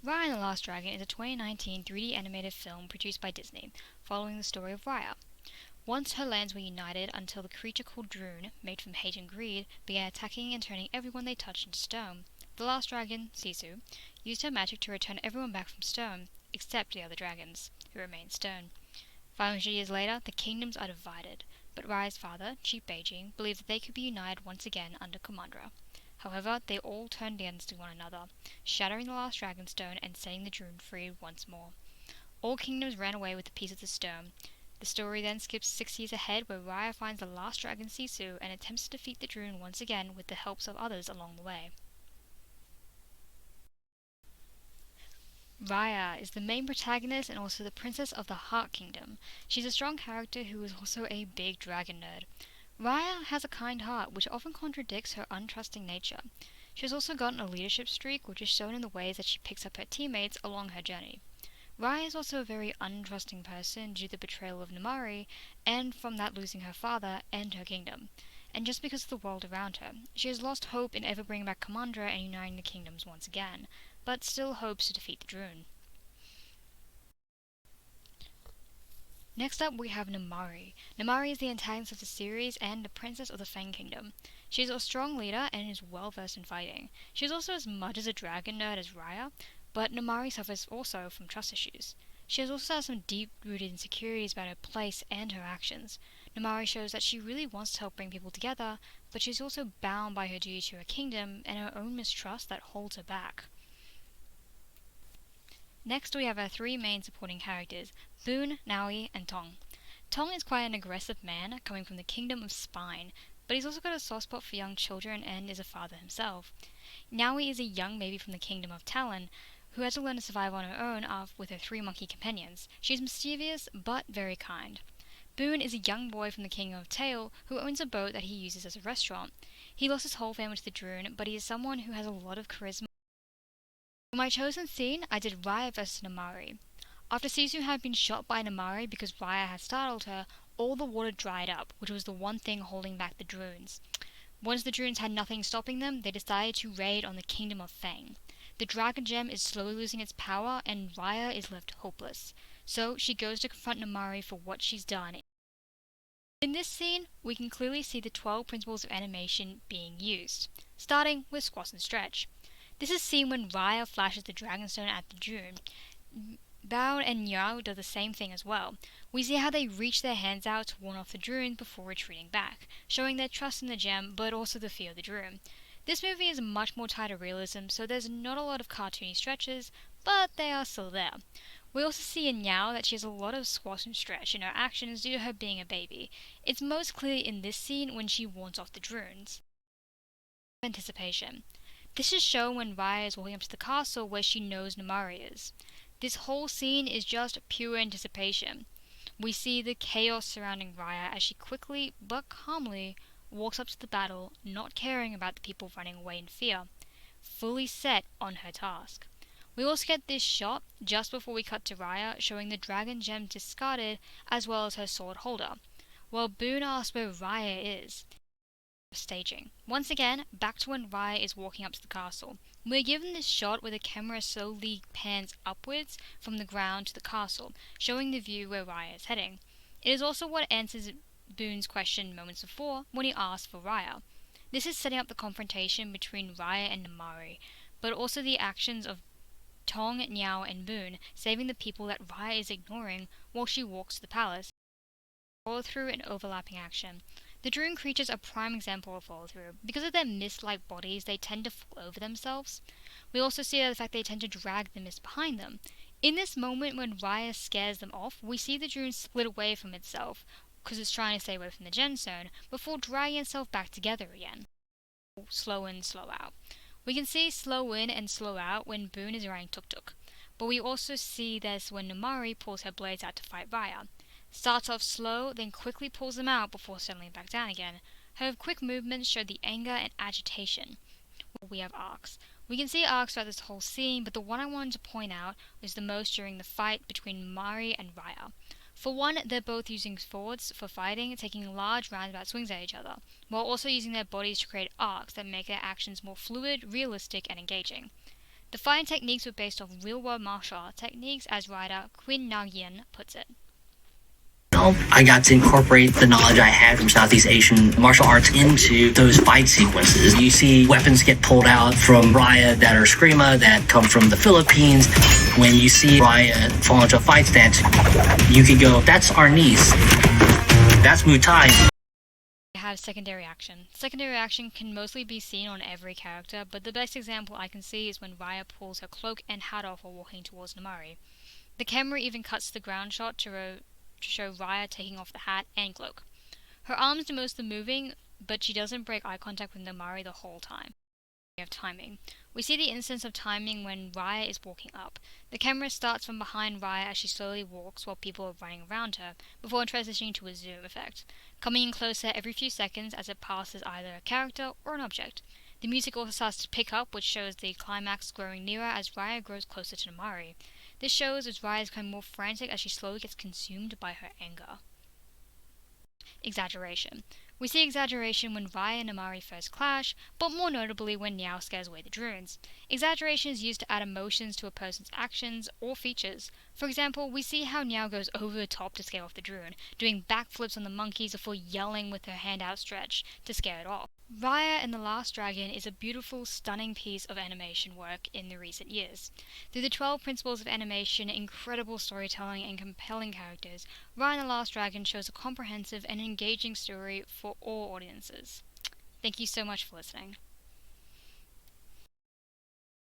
Raya and the Last Dragon is a 2019 3D animated film produced by Disney, following the story of Raya. Once her lands were united until the creature called Droon, made from hate and greed, began attacking and turning everyone they touched into stone. The last dragon, Sisu, used her magic to return everyone back from stone, except the other dragons, who remained stone. 500 years later, the kingdoms are divided, but Raya's father, Chief Beijing, believed that they could be united once again under Commandra. However, they all turned against one another, shattering the last dragon stone and setting the Droon free once more. All kingdoms ran away with the piece of the stone. The story then skips 6 years ahead, where Raya finds the last dragon Sisu and attempts to defeat the Droon once again with the helps of others along the way. Raya is the main protagonist and also the princess of the Heart Kingdom. She's a strong character who is also a big dragon nerd. Raya has a kind heart, which often contradicts her untrusting nature. She has also gotten a leadership streak, which is shown in the ways that she picks up her teammates along her journey. Raya is also a very untrusting person due to the betrayal of Namari, and from that losing her father and her kingdom. And just because of the world around her, she has lost hope in ever bringing back Commandra and uniting the kingdoms once again, but still hopes to defeat the Droon. Next up we have Namari. Namari is the antagonist of the series and the princess of the Fang Kingdom. She is a strong leader and is well versed in fighting. She is also as much as a dragon nerd as Raya, but Namari suffers also from trust issues. She has also some deep-rooted insecurities about her place and her actions. Namari shows that she really wants to help bring people together, but she's also bound by her duty to her kingdom and her own mistrust that holds her back. Next we have our three main supporting characters, Boone, Naui, and Tong. Tong is quite an aggressive man, coming from the kingdom of Spine, but he's also got a soft spot for young children and is a father himself. Naui is a young baby from the kingdom of Talon, who had to learn to survive on her own with her three monkey companions. She's mischievous, but very kind. Boone is a young boy from the kingdom of Tail, who owns a boat that he uses as a restaurant. He lost his whole family to the Droon, but he is someone who has a lot of charisma. For my chosen scene, I did Raya vs Namari. After Sisu had been shot by Namari because Raya had startled her, all the water dried up, which was the one thing holding back the Droons. Once the Droons had nothing stopping them, they decided to raid on the kingdom of Fang. The dragon gem is slowly losing its power, and Raya is left hopeless. So she goes to confront Namari for what she's done. In this scene, we can clearly see the 12 principles of animation being used, starting with squash and stretch. This is seen when Raya flashes the Dragonstone at the Droon. Bao and Niao do the same thing as well. We see how they reach their hands out to warn off the Droon before retreating back, showing their trust in the gem but also the fear of the Droon. This movie is much more tied to realism, so there's not a lot of cartoony stretches, but they are still there. We also see in Niao that she has a lot of squash and stretch in her actions due to her being a baby. It's most clear in this scene when she warns off the Droons. Anticipation. This is shown when Raya is walking up to the castle where she knows Namari is. This whole scene is just pure anticipation. We see the chaos surrounding Raya as she quickly but calmly walks up to the battle, not caring about the people running away in fear, fully set on her task. We also get this shot just before we cut to Raya, showing the dragon gem discarded as well as her sword holder, while Boone asks where Raya is. Staging. Once again, back to when Raya is walking up to the castle. We're given this shot where the camera slowly pans upwards from the ground to the castle, showing the view where Raya is heading. It is also what answers Boone's question moments before when he asked for Raya. This is setting up the confrontation between Raya and Namari, but also the actions of Tong, Niao, and Boone, saving the people that Raya is ignoring while she walks to the palace. Follow-through and overlapping action. The Droon creatures are prime example of follow-through. Because of their mist-like bodies, they tend to fall over themselves. We also see the fact they tend to drag the mist behind them. In this moment when Raya scares them off, we see the Droon split away from itself, because it's trying to stay away from the gemstone, before dragging itself back together again. Slow in, slow out. We can see slow in and slow out when Boone is riding Tuk-Tuk, but we also see this when Namari pulls her blades out to fight Raya. Starts off slow, then quickly pulls them out before settling back down again. Her quick movements show the anger and agitation. We have arcs. We can see arcs throughout this whole scene, but the one I wanted to point out was the most during the fight between Mari and Raya. For one, they're both using swords for fighting, taking large roundabout swings at each other, while also using their bodies to create arcs that make their actions more fluid, realistic, and engaging. The fighting techniques were based off real-world martial art techniques, as writer Quinn Nagyan puts it. I got to incorporate the knowledge I had from Southeast Asian martial arts into those fight sequences. You see weapons get pulled out from Raya that are Screama that come from the Philippines. When you see Raya fall into a fight stance, you can go, that's our niece. That's Muay Thai. Have secondary action. Secondary action can mostly be seen on every character, but the best example I can see is when Raya pulls her cloak and hat off while walking towards Namari. The camera even cuts to the ground shot to show Raya taking off the hat and cloak. Her arms do most of the moving, but she doesn't break eye contact with Namari the whole time. We have timing. We see the instance of timing when Raya is walking up. The camera starts from behind Raya as she slowly walks while people are running around her, before transitioning to a zoom effect, coming in closer every few seconds as it passes either a character or an object. The music also starts to pick up, which shows the climax growing nearer as Raya grows closer to Namari. This shows as Raya is becoming more frantic as she slowly gets consumed by her anger. Exaggeration. We see exaggeration when Raya and Namari first clash, but more notably when Niao scares away the drones. Exaggeration is used to add emotions to a person's actions or features. For example, we see how Niao goes over the top to scare off the drone, doing backflips on the monkeys before yelling with her hand outstretched to scare it off. Raya and the Last Dragon is a beautiful, stunning piece of animation work in the recent years. Through the 12 principles of animation, incredible storytelling, and compelling characters, Raya and the Last Dragon shows a comprehensive and engaging story for all audiences. Thank you so much for listening.